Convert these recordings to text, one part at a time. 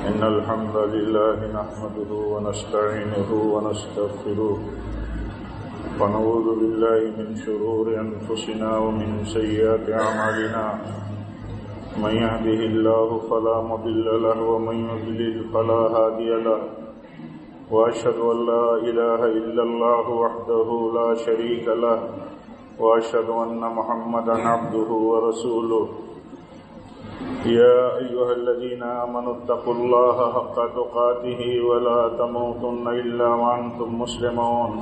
إن الحمد لله نحمده ونستعينه ونستغفره ونعوذ بالله من شرور أنفسنا ومن سيئات أعمالنا من يهده الله فلا مضل له ومن يضلل فلا هادي له وأشهد أن لا إله إلا الله وحده لا شريك له وأشهد أن محمدا عبده ورسوله يا أيها الذين آمنوا اتقوا الله حق تقاته ولا تموتن إلا وأنتم مسلمون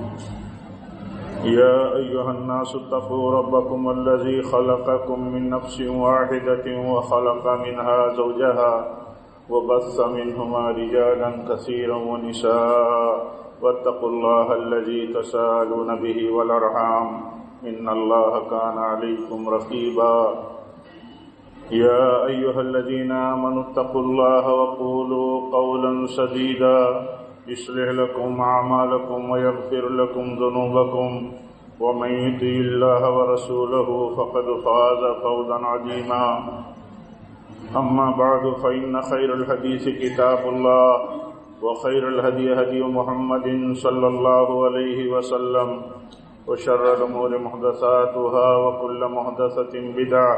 يا أيها الناس اتقوا ربكم الذي خلقكم من نفس واحدة وخلق منها زوجها وبث منهما رجالا كثيرا ونساء واتقوا الله الذي تساءلون به والأرحام إن الله كان عليكم رقيبا يا أيها الذين آمنوا اتقوا الله وقولوا قولا سديدا يصلح لكم أعمالكم ويغفر لكم ذنوبكم ومن يطع الله ورسوله فقد فاز فوزا عظيما أما بعد فإن خير الحديث كتاب الله وخير الهدي هدي محمد صلى الله عليه وسلم وشر الأمور محدثاتها وكل محدثة بدعة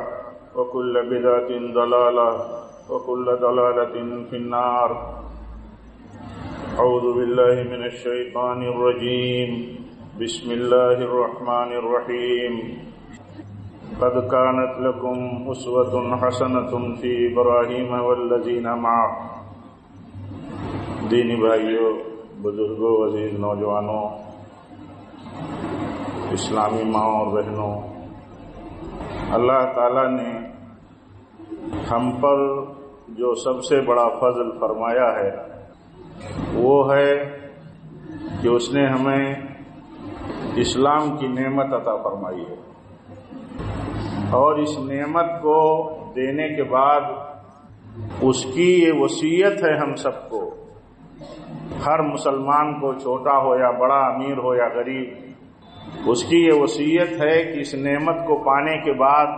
وكل بدعة ضلالة وكل ضلالة في النار أعوذ بالله من الشيطان الرجيم بسم الله الرحمن الرحيم قد كانت لكم أسوة حسنة في إبراهيم والذين معه دینی بھائیوں، بزرگوں، عزیز نوجوانوں، اسلامی ماں اور بہنوں، اللہ تعالیٰ نے ہم پر جو سب سے بڑا فضل فرمایا ہے وہ ہے کہ اس نے ہمیں اسلام کی نعمت عطا فرمائی ہے، اور اس نعمت کو دینے کے بعد اس کی یہ وصیت ہے ہم سب کو، ہر مسلمان کو، چھوٹا ہو یا بڑا، امیر ہو یا غریب، اس کی یہ وصیت ہے کہ اس نعمت کو پانے کے بعد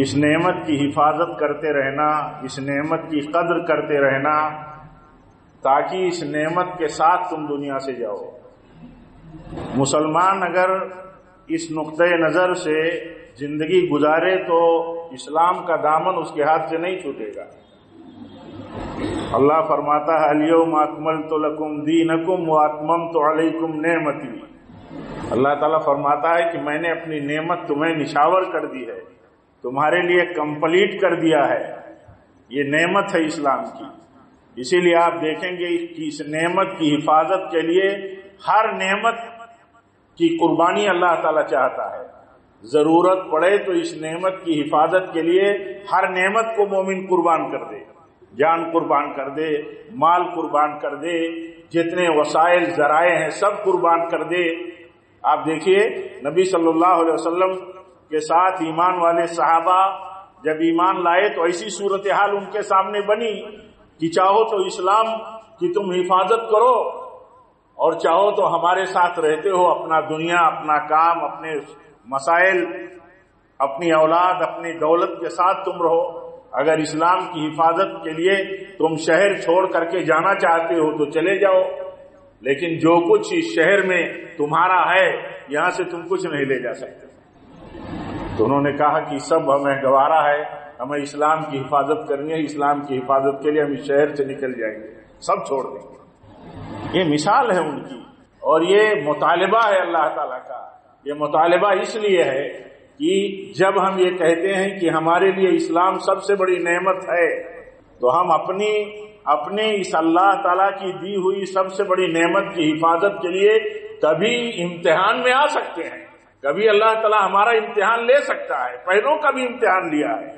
اس نعمت کی حفاظت کرتے رہنا، اس نعمت کی قدر کرتے رہنا، تاکہ اس نعمت کے ساتھ تم دنیا سے جاؤ۔ مسلمان اگر اس نقطۂ نظر سے زندگی گزارے تو اسلام کا دامن اس کے ہاتھ سے نہیں چھوٹے گا۔ اللہ فرماتا ہے الیوم اکملت لکم دینکم واتممت علیکم نعمتی۔ اللہ تعالیٰ فرماتا ہے کہ میں نے اپنی نعمت تمہیں نشاور کر دی ہے، تمہارے لیے کمپلیٹ کر دیا ہے۔ یہ نعمت ہے اسلام کی، اسی لیے آپ دیکھیں گے کہ اس نعمت کی حفاظت کے لیے ہر نعمت کی قربانی اللہ تعالیٰ چاہتا ہے۔ ضرورت پڑے تو اس نعمت کی حفاظت کے لیے ہر نعمت کو مومن قربان کر دے، جان قربان کر دے، مال قربان کر دے، جتنے وسائل ذرائع ہیں سب قربان کر دے۔ آپ دیکھیے نبی صلی اللہ علیہ وسلم کے ساتھ ایمان والے صحابہ جب ایمان لائے تو ایسی صورتحال ان کے سامنے بنی کہ چاہو تو اسلام کی تم حفاظت کرو اور چاہو تو ہمارے ساتھ رہتے ہو، اپنا دنیا، اپنا کام، اپنے مسائل، اپنی اولاد، اپنی دولت کے ساتھ تم رہو۔ اگر اسلام کی حفاظت کے لیے تم شہر چھوڑ کر کے جانا چاہتے ہو تو چلے جاؤ، لیکن جو کچھ اس شہر میں تمہارا ہے یہاں سے تم کچھ نہیں لے جا سکتے۔ تو انہوں نے کہا کہ سب ہمیں گوارا ہے، ہمیں اسلام کی حفاظت کرنی ہے، اسلام کی حفاظت کے لیے ہم اس شہر سے نکل جائیں گے، سب چھوڑ دیں گے۔ یہ مثال ہے ان کی، اور یہ مطالبہ ہے اللہ تعالیٰ کا۔ یہ مطالبہ اس لیے ہے کہ جب ہم یہ کہتے ہیں کہ ہمارے لیے اسلام سب سے بڑی نعمت ہے تو ہم اپنے اس اللہ تعالیٰ کی دی ہوئی سب سے بڑی نعمت کی حفاظت کے لیے تبھی امتحان میں آ سکتے ہیں۔ کبھی اللہ تعالیٰ ہمارا امتحان لے سکتا ہے، پہلوں کا بھی امتحان لیا ہے،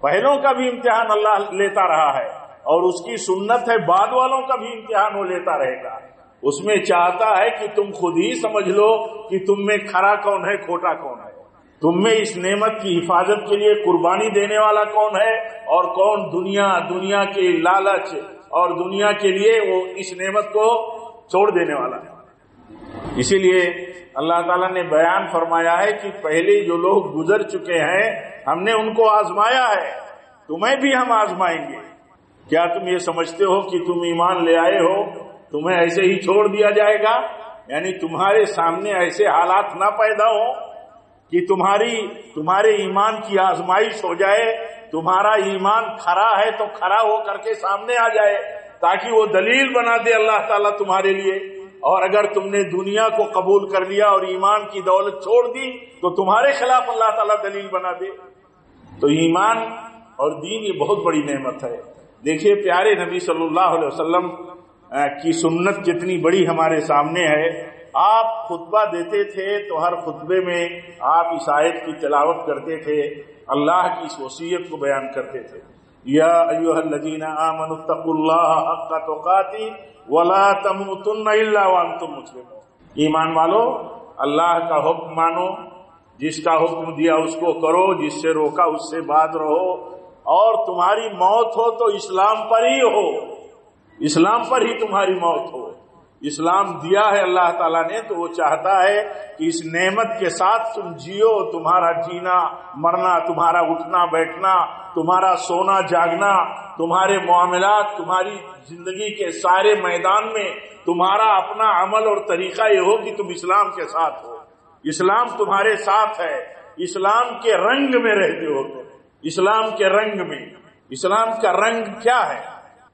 پہلوں کا بھی امتحان اللہ لیتا رہا ہے، اور اس کی سنت ہے بعد والوں کا بھی امتحان وہ لیتا رہے گا۔ اس میں چاہتا ہے کہ تم خود ہی سمجھ لو کہ تم میں کھرا کون ہے، کھوٹا کون ہے، تم میں اس نعمت کی حفاظت کے لیے قربانی دینے والا کون ہے اور کون دنیا کے لالچ اور دنیا کے لیے وہ اس نعمت کو چھوڑ دینے والا ہے۔ اسی لیے اللہ تعالیٰ نے بیان فرمایا ہے کہ پہلے جو لوگ گزر چکے ہیں ہم نے ان کو آزمایا ہے، تمہیں بھی ہم آزمائیں گے۔ کیا تم یہ سمجھتے ہو کہ تم ایمان لے آئے ہو تمہیں ایسے ہی چھوڑ دیا جائے گا؟ یعنی تمہارے سامنے ایسے حالات نہ پیدا ہو کہ تمہارے ایمان کی آزمائش ہو جائے، تمہارا ایمان کھرا ہے تو کھرا ہو کر کے سامنے آ جائے تاکہ وہ دلیل بنا دے اللہ تعالیٰ تمہارے لیے، اور اگر تم نے دنیا کو قبول کر لیا اور ایمان کی دولت چھوڑ دی تو تمہارے خلاف اللہ تعالیٰ دلیل بنا دے۔ تو ایمان اور دین یہ بہت بڑی نعمت ہے۔ دیکھیے پیارے نبی صلی اللہ علیہ وسلم کی سنت کتنی بڑی ہمارے سامنے ہے۔ آپ خطبہ دیتے تھے تو ہر خطبے میں آپ اس آیت کی تلاوت کرتے تھے، اللہ کی اس وصیت کو بیان کرتے تھے، یا ایھا الذین آمنوا اتقوا اللہ حق تقاتہ ولا تموتن الا وانتم مسلمون۔ ایمان والو، اللہ کا حکم مانو، جس کا حکم دیا اس کو کرو، جس سے روکا اس سے باز رہو، اور تمہاری موت ہو تو اسلام پر ہی ہو، اسلام پر ہی تمہاری موت ہو۔ اسلام دیا ہے اللہ تعالیٰ نے تو وہ چاہتا ہے کہ اس نعمت کے ساتھ تم جیو، تمہارا جینا مرنا، تمہارا اٹھنا بیٹھنا، تمہارا سونا جاگنا، تمہارے معاملات، تمہاری زندگی کے سارے میدان میں تمہارا اپنا عمل اور طریقہ یہ ہو کہ تم اسلام کے ساتھ ہو، اسلام تمہارے ساتھ ہے، اسلام کے رنگ میں رہتے ہو تم، اسلام کے رنگ میں۔ اسلام کا رنگ کیا ہے؟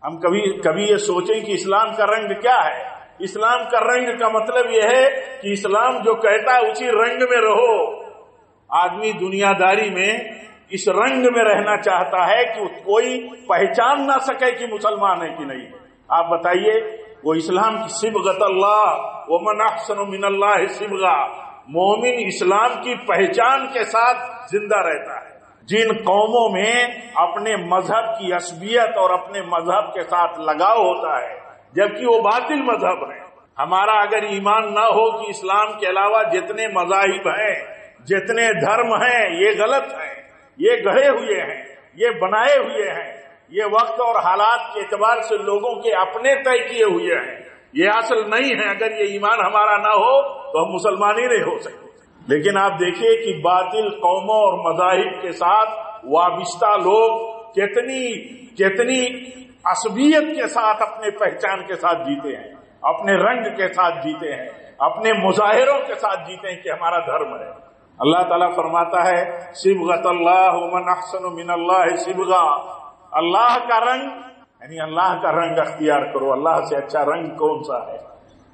ہم کبھی یہ سوچیں کہ اسلام کا رنگ کیا ہے؟ اسلام کا رنگ کا مطلب یہ ہے کہ اسلام جو کہتا ہے اسی رنگ میں رہو۔ آدمی دنیا داری میں اس رنگ میں رہنا چاہتا ہے کہ کوئی پہچان نہ سکے کہ مسلمان ہے کہ نہیں۔ آپ بتائیے، وہ اسلام کی صبغت اللہ ومن احسن من اللہ صبغہ، مومن اسلام کی پہچان کے ساتھ زندہ رہتا ہے۔ جن قوموں میں اپنے مذہب کی عصبیت اور اپنے مذہب کے ساتھ لگاؤ ہوتا ہے جبکہ وہ باطل مذہب ہے، ہمارا اگر ایمان نہ ہو کہ اسلام کے علاوہ جتنے مذاہب ہیں، جتنے دھرم ہیں یہ غلط ہیں، یہ گڑھے ہوئے ہیں، یہ بنائے ہوئے ہیں، یہ وقت اور حالات کے اعتبار سے لوگوں کے اپنے طے کیے ہوئے ہیں، یہ اصل نہیں ہے، اگر یہ ایمان ہمارا نہ ہو تو ہم مسلمان ہی نہیں ہو سکتے۔ لیکن آپ دیکھیے کہ باطل قوموں اور مذاہب کے ساتھ وابستہ لوگ کتنی عصبیت کے ساتھ اپنے پہچان کے ساتھ جیتے ہیں، اپنے رنگ کے ساتھ جیتے ہیں، اپنے مظاہروں کے ساتھ جیتے ہیں کہ ہمارا دھرم ہے۔ اللہ تعالیٰ فرماتا ہے صبغۃ اللہ ومن احسن من اللہ صبغہ، اللہ کا رنگ، یعنی اللہ کا رنگ اختیار کرو۔ اللہ سے اچھا رنگ کون سا ہے؟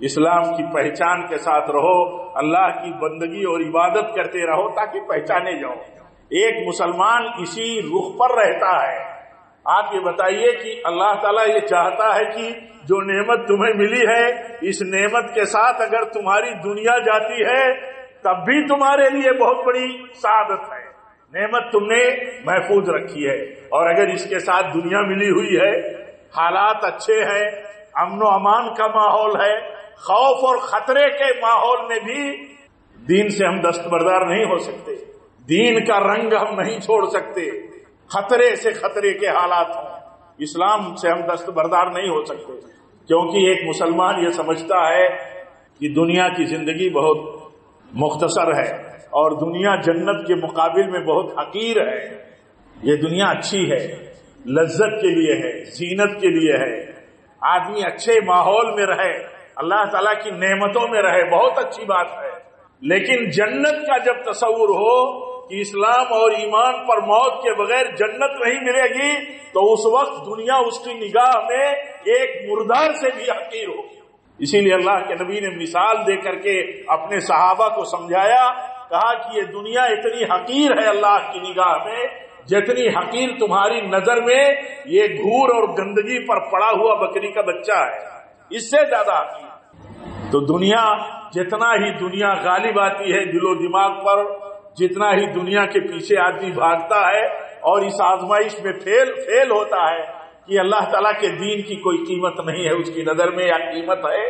اسلام کی پہچان کے ساتھ رہو، اللہ کی بندگی اور عبادت کرتے رہو تاکہ پہچانے جاؤ۔ ایک مسلمان اسی رخ پر رہتا ہے۔ آپ یہ بتائیے کہ اللہ تعالیٰ یہ چاہتا ہے کہ جو نعمت تمہیں ملی ہے اس نعمت کے ساتھ اگر تمہاری دنیا جاتی ہے تب بھی تمہارے لیے بہت بڑی سعادت ہے، نعمت تم نے محفوظ رکھی ہے، اور اگر اس کے ساتھ دنیا ملی ہوئی ہے، حالات اچھے ہیں، امن و امان کا ماحول ہے، خوف اور خطرے کے ماحول میں بھی دین سے ہم دستبردار نہیں ہو سکتے، دین کا رنگ ہم نہیں چھوڑ سکتے، خطرے سے خطرے کے حالات ہوں، اسلام سے ہم دستبردار نہیں ہو سکتے، کیونکہ ایک مسلمان یہ سمجھتا ہے کہ دنیا کی زندگی بہت مختصر ہے اور دنیا جنت کے مقابل میں بہت حقیر ہے۔ یہ دنیا اچھی ہے، لذت کے لیے ہے، زینت کے لیے ہے، آدمی اچھے ماحول میں رہے، اللہ تعالیٰ کی نعمتوں میں رہے، بہت اچھی بات ہے، لیکن جنت کا جب تصور ہو کہ اسلام اور ایمان پر موت کے بغیر جنت نہیں ملے گی تو اس وقت دنیا اس کی نگاہ میں ایک مردار سے بھی حقیر ہوگی۔ اسی لیے اللہ کے نبی نے مثال دے کر کے اپنے صحابہ کو سمجھایا، کہا کہ یہ دنیا اتنی حقیر ہے اللہ کی نگاہ میں جتنی حقیر تمہاری نظر میں یہ گھور اور گندگی پر پڑا ہوا بکری کا بچہ ہے، اس سے زیادہ حقیر۔ تو دنیا جتنا ہی دنیا غالب آتی ہے دل و دماغ پر، جتنا ہی دنیا کے پیچھے آدمی بھاگتا ہے اور اس آزمائش میں فیل ہوتا ہے کہ اللہ تعالیٰ کے دین کی کوئی قیمت نہیں ہے اس کی نظر میں، یا قیمت ہے،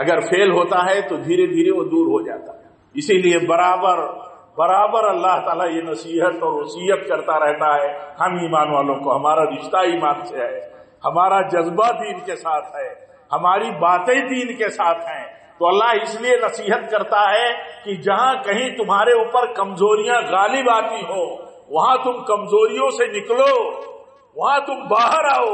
اگر فیل ہوتا ہے تو دھیرے دھیرے وہ دور ہو جاتا ہے۔ اسی لیے برابر اللہ تعالیٰ یہ نصیحت اور وصیت کرتا رہتا ہے ہم ایمان والوں کو، ہمارا رشتہ ایمان سے ہے، ہمارا جذبہ دین کے ساتھ ہے، ہماری باتیں دین کے ساتھ ہیں، تو اللہ اس لیے نصیحت کرتا ہے کہ جہاں کہیں تمہارے اوپر کمزوریاں غالب آتی ہو وہاں تم کمزوریوں سے نکلو، وہاں تم باہر آؤ،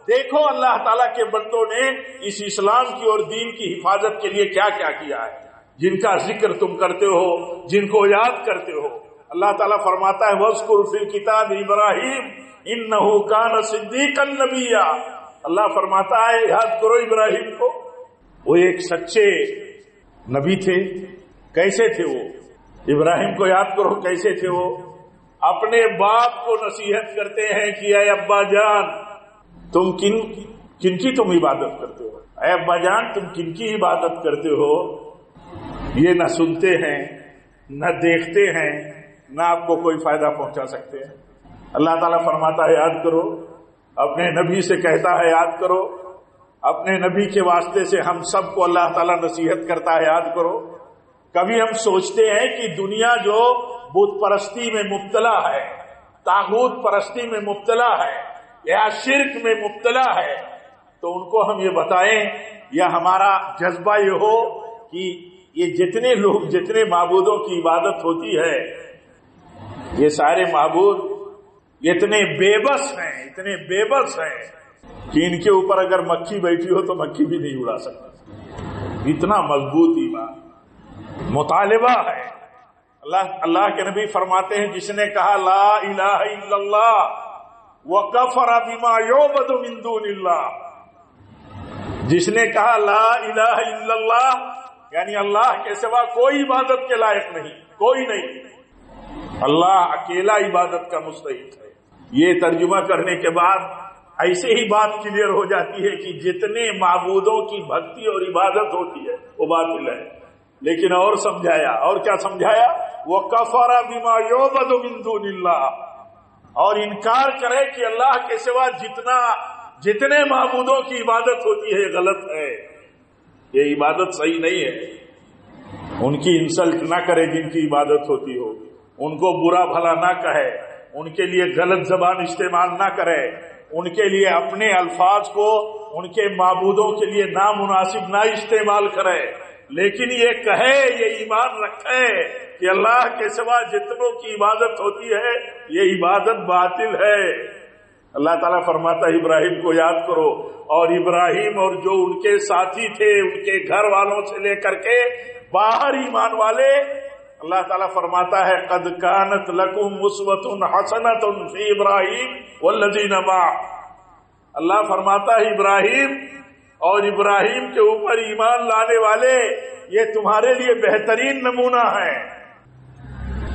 دیکھو اللہ تعالیٰ کے بندوں نے اس اسلام کی اور دین کی حفاظت کے لیے کیا کیا کیا ہے، جن کا ذکر تم کرتے ہو، جن کو یاد کرتے ہو۔ اللہ تعالیٰ فرماتا ہے وَاذْكُرْ فِي الْكِتَابِ إِبْرَاهِيمَ إِنَّهُ كَانَ صِدِّيقًا نَبِيًّا۔ اللہ فرماتا ہے یاد کرو ابراہیم کو، وہ ایک سچے نبی تھے۔ کیسے تھے وہ؟ ابراہیم کو یاد کرو کیسے تھے وہ؟ اپنے باپ کو نصیحت کرتے ہیں کہ اے ابا جان تم کن کی تم عبادت کرتے ہو، اے ابا جان تم کن کی عبادت کرتے ہو؟ یہ نہ سنتے ہیں نہ دیکھتے ہیں نہ آپ کو کوئی فائدہ پہنچا سکتے ہیں۔ اللہ تعالیٰ فرماتا ہے یاد کرو، اپنے نبی سے کہتا ہے یاد کرو، اپنے نبی کے واسطے سے ہم سب کو اللہ تعالیٰ نصیحت کرتا ہے یاد کرو۔ کبھی ہم سوچتے ہیں کہ دنیا جو بت پرستی میں مبتلا ہے، طاغوت پرستی میں مبتلا ہے یا شرک میں مبتلا ہے، تو ان کو ہم یہ بتائیں یا ہمارا جذبہ یہ ہو کہ یہ جتنے لوگ جتنے معبودوں کی عبادت ہوتی ہے، یہ سارے معبود اتنے بے بس ہیں کہ ان کے اوپر اگر مکھی بیٹھی ہو تو مکھی بھی نہیں اڑا سکتا، اتنا مضبوط ایمان مطالبہ ہے۔ اللہ کے نبی فرماتے ہیں جس نے کہا لا الہ الا اللہ وکفر بما یعبد من دون اللہ، جس نے کہا لا الہ الا اللہ یعنی اللہ کے سوا کوئی عبادت کے لائق نہیں، کوئی نہیں، اللہ اکیلا عبادت کا مستحق ہے۔ یہ ترجمہ کرنے کے بعد ایسے ہی بات کلیئر ہو جاتی ہے کہ جتنے معبودوں کی بھکتی اور عبادت ہوتی ہے وہ باطل ہے۔ لیکن اور سمجھایا، اور کیا سمجھایا؟ وَكَفَرَ بِمَا يُعْبَدُ مِن دُونِ اللَّهِ، اور انکار کرے کہ اللہ کے سوا جتنے معبودوں کی عبادت ہوتی ہے غلط ہے، یہ عبادت صحیح نہیں ہے۔ ان کی انسلٹ نہ کرے جن کی عبادت ہوتی ہو، ان کو برا بھلا نہ کہے، ان کے لیے غلط زبان استعمال نہ کرے، ان کے لیے اپنے الفاظ کو ان کے معبودوں کے لیے نامناسب نہ استعمال کرے، لیکن یہ کہے، یہ ایمان رکھے کہ اللہ کے سوا جتنوں کی عبادت ہوتی ہے یہ عبادت باطل ہے۔ اللہ تعالیٰ فرماتا ہے ابراہیم کو یاد کرو، اور ابراہیم اور جو ان کے ساتھی تھے، ان کے گھر والوں سے لے کر کے باہر ایمان والے، اللہ تعالیٰ فرماتا ہے قد کانت لکم اسوۃ حسنۃ فی ابراہیم والذین معہ۔ اللہ فرماتا ہے ابراہیم اور ابراہیم کے اوپر ایمان لانے والے یہ تمہارے لیے بہترین نمونہ ہے۔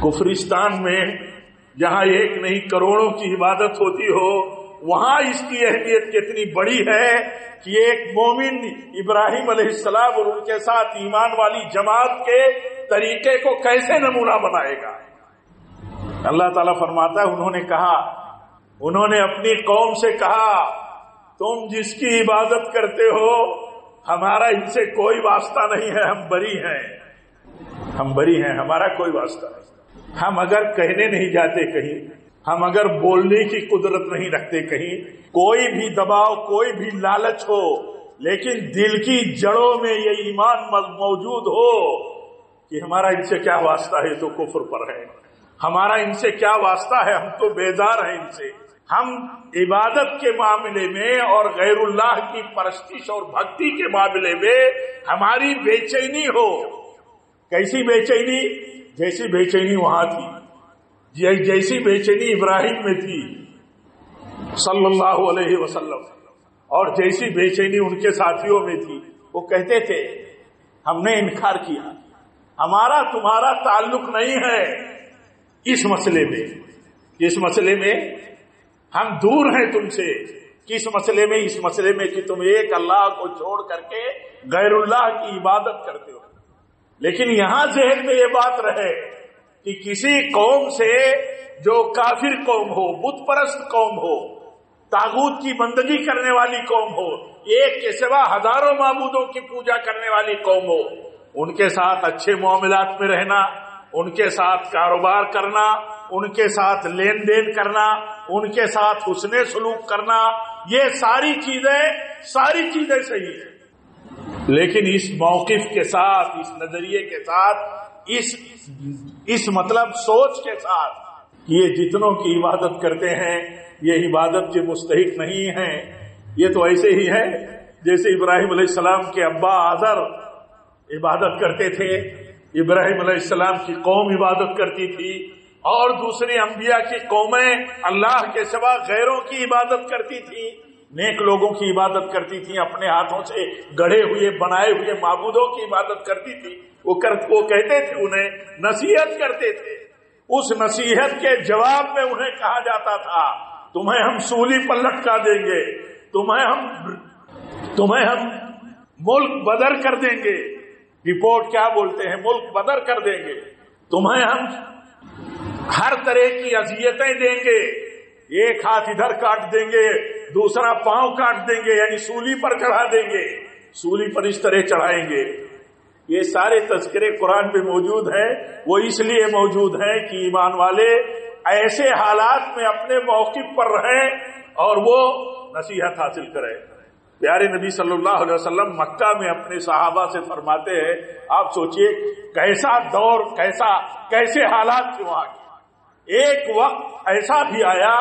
کفرستان میں جہاں ایک نہیں کروڑوں کی عبادت ہوتی ہو، وہاں اس کی اہمیت کتنی بڑی ہے کہ ایک مومن ابراہیم علیہ السلام اور ان کے ساتھ ایمان والی جماعت کے طریقے کو کیسے نمونہ بنائے گا۔ اللہ تعالیٰ فرماتا ہے انہوں نے اپنی قوم سے کہا تم جس کی عبادت کرتے ہو ہمارا ان سے کوئی واسطہ نہیں ہے، ہم بری ہیں، ہمارا کوئی واسطہ نہیں۔ ہم اگر کہنے نہیں جاتے کہیں، ہم اگر بولنے کی قدرت نہیں رکھتے کہیں، کوئی بھی دباؤ، کوئی بھی لالچ ہو، لیکن دل کی جڑوں میں یہ ایمان موجود ہو کہ ہمارا ان سے کیا واسطہ ہے تو کفر پر ہے، ہمارا ان سے کیا واسطہ ہے ہم تو بیزار ہیں ان سے، ہم عبادت کے معاملے میں اور غیر اللہ کی پرستش اور بھکتی کے معاملے میں ہماری بے چینی ہو۔ کیسی بے چینی؟ جیسی بے چینی وہاں تھی، جیسی بے چینی ابراہیم میں تھی صلی اللہ علیہ وسلم، اور جیسی بے چینی ان کے ساتھیوں میں تھی۔ وہ کہتے تھے ہم نے انکار کیا، ہمارا تمہارا تعلق نہیں ہے اس مسئلے میں، اس مسئلے میں ہم دور ہیں تم سے۔ کس مسئلے میں؟ اس مسئلے میں کہ تم ایک اللہ کو چھوڑ کر کے غیر اللہ کی عبادت کرتے ہو۔ لیکن یہاں ذہن میں یہ بات رہے کہ کسی قوم سے جو کافر قوم ہو، بت پرست قوم ہو، طاغوت کی بندگی کرنے والی قوم ہو، ایک کے سوا ہزاروں معبودوں کی پوجا کرنے والی قوم ہو، ان کے ساتھ اچھے معاملات میں رہنا، ان کے ساتھ کاروبار کرنا، ان کے ساتھ لین دین کرنا، ان کے ساتھ حسن سلوک کرنا، یہ ساری چیزیں صحیح ہیں۔ لیکن اس موقف کے ساتھ، اس نظریے کے ساتھ، اس مطلب سوچ کے ساتھ یہ جتنوں کی عبادت کرتے ہیں یہ عبادت کے مستحق نہیں ہیں، یہ تو ایسے ہی ہے جیسے ابراہیم علیہ السلام کے ابا آزر عبادت کرتے تھے، ابراہیم علیہ السلام کی قوم عبادت کرتی تھی، اور دوسرے انبیاء کی قومیں اللہ کے سوا غیروں کی عبادت کرتی تھی، نیک لوگوں کی عبادت کرتی تھی، اپنے ہاتھوں سے گڑھے ہوئے بنائے ہوئے معبودوں کی عبادت کرتی تھی۔ وہ کہتے تھے، انہیں نصیحت کرتے تھے، اس نصیحت کے جواب میں انہیں کہا جاتا تھا تمہیں ہم سولی پر لٹکا دیں گے، تمہیں ہم ملک بدر کر دیں گے، رپورٹ کیا بولتے ہیں، ملک بدر کر دیں گے، تمہیں ہم ہر طرح کی اذیتیں دیں گے، ایک ہاتھ ادھر کاٹ دیں گے، دوسرا پاؤں کاٹ دیں گے، یعنی سولی پر چڑھا دیں گے، سولی پر اس طرح چڑھائیں گے۔ یہ سارے تذکرے قرآن میں موجود ہیں۔ وہ اس لیے موجود ہیں کہ ایمان والے ایسے حالات میں اپنے موقف پر رہیں اور وہ نصیحت حاصل کریں۔ پیارے نبی صلی اللہ علیہ وسلم مکہ میں اپنے صحابہ سے فرماتے ہیں، آپ سوچئے کیسا دور، کیسے حالات تھے وہاں کے۔ ایک وقت ایسا بھی آیا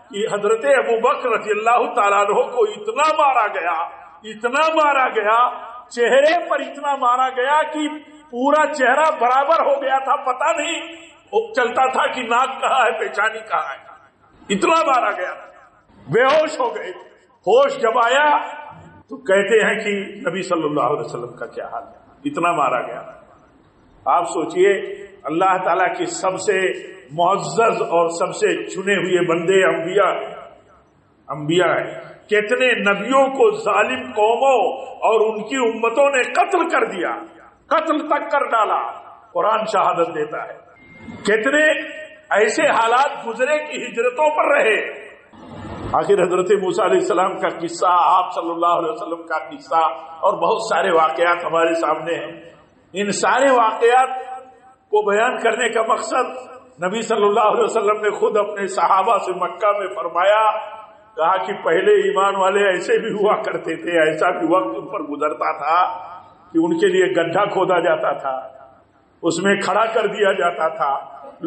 کہ حضرت ابوبکر رضی اللہ تعالیٰ عنہ کو اتنا مارا گیا، چہرے پر اتنا مارا گیا کہ پورا چہرہ برابر ہو گیا تھا، پتہ نہیں چلتا تھا کہ ناک کہاں ہے پیشانی کہاں ہے، اتنا مارا گیا، بے ہوش ہو گئے۔ ہوش جب آیا تو کہتے ہیں کہ نبی صلی اللہ علیہ وسلم کا کیا حال ہے، اتنا مارا گیا۔ آپ سوچئے اللہ تعالیٰ کی سب سے معزز اور سب سے چنے ہوئے بندے انبیاء ہیں، کتنے نبیوں کو ظالم قوموں اور ان کی امتوں نے قتل کر دیا، قتل تک کر ڈالا، قرآن شہادت دیتا ہے۔ کتنے ایسے حالات گزرے کہ ہجرتوں پر رہے۔ آخر حضرت موسیٰ علیہ السلام کا قصہ، آپ صلی اللہ علیہ وسلم کا قصہ اور بہت سارے واقعات ہمارے سامنے ہیں۔ ان سارے واقعات کو بیان کرنے کا مقصد نبی صلی اللہ علیہ وسلم نے خود اپنے صحابہ سے مکہ میں فرمایا، کہا کہ پہلے ایمان والے ایسے بھی ہوا کرتے تھے، ایسا بھی وقت ان پر گزرتا تھا کہ ان کے لیے گڈھا کھودا جاتا تھا، اس میں کھڑا کر دیا جاتا تھا،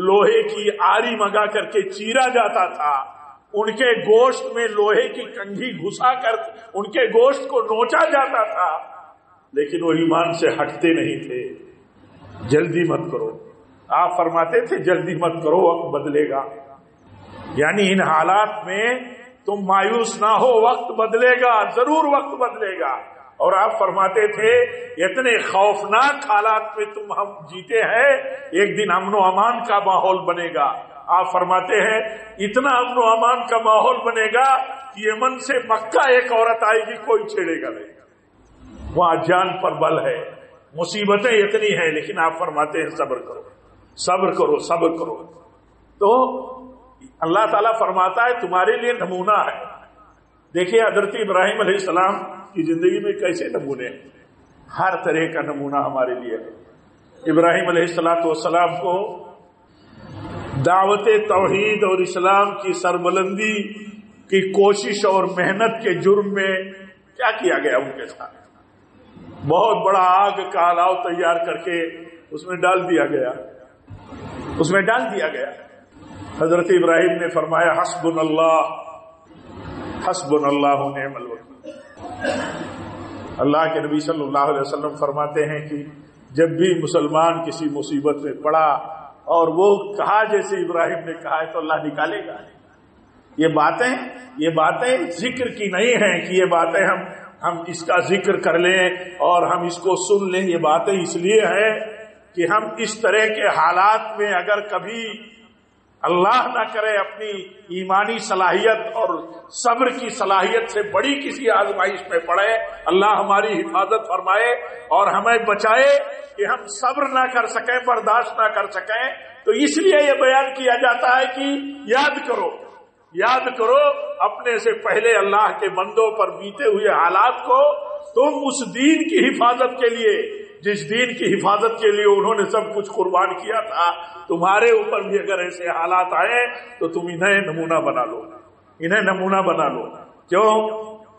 لوہے کی آری منگا کر کے چیرا جاتا تھا، ان کے گوشت میں لوہے کی کنگھی گھسا کر ان کے گوشت کو نوچا جاتا تھا، لیکن وہ ایمان سے ہٹتے نہیں تھے۔ جلدی مت کرو، آپ فرماتے تھے جلدی مت کرو، وقت بدلے گا، یعنی ان حالات میں تم مایوس نہ ہو، وقت بدلے گا، ضرور وقت بدلے گا۔ اور آپ فرماتے تھے اتنے خوفناک حالات میں تم ہم جیتے ہیں، ایک دن امن و امان کا ماحول بنے گا۔ آپ فرماتے ہیں اتنا امن و امان کا ماحول بنے گا کہ یمن سے مکہ ایک عورت آئے گی، کوئی چھیڑے گا نہیں، وہاں جان پر بل ہے، مصیبتیں اتنی ہیں، لیکن آپ فرماتے ہیں صبر کرو، صبر کرو، صبر کرو۔ تو اللہ تعالیٰ فرماتا ہے تمہارے لیے نمونہ ہے۔ دیکھیے حضرت ابراہیم علیہ السلام کی زندگی میں کیسے نمونے ہیں، ہر طرح کا نمونہ ہمارے لیے ہے۔ ابراہیم علیہ السلام کو دعوت توحید اور اسلام کی سربلندی کی کوشش اور محنت کے جرم میں کیا کیا گیا ان کے ساتھ؟ بہت بڑا آگ کا الاؤ تیار کر کے اس میں ڈال دیا گیا۔ حضرت ابراہیم نے فرمایا حسبنا اللہ ونعم الوکیل۔ اللہ کے نبی صلی اللہ علیہ وسلم فرماتے ہیں کہ جب بھی مسلمان کسی مصیبت میں پڑا اور وہ کہا جیسے ابراہیم نے کہا ہے تو اللہ نکالے گا۔ یہ باتیں ذکر کی نہیں ہیں کہ یہ باتیں ہم اس کا ذکر کر لیں اور ہم اس کو سن لیں، یہ باتیں اس لیے ہیں کہ ہم اس طرح کے حالات میں اگر کبھی اللہ نہ کرے اپنی ایمانی صلاحیت اور صبر کی صلاحیت سے بڑی کسی آزمائش میں پڑے، اللہ ہماری حفاظت فرمائے اور ہمیں بچائے کہ ہم صبر نہ کر سکیں، برداشت نہ کر سکیں۔ تو اس لیے یہ بیان کیا جاتا ہے کہ یاد کرو اپنے سے پہلے اللہ کے بندوں پر بیتے ہوئے حالات کو، تم اس دین کی حفاظت کے لیے، جس دین کی حفاظت کے لیے انہوں نے سب کچھ قربان کیا تھا، تمہارے اوپر بھی اگر ایسے حالات آئے تو تم انہیں نمونہ بنا لو۔ کیوں؟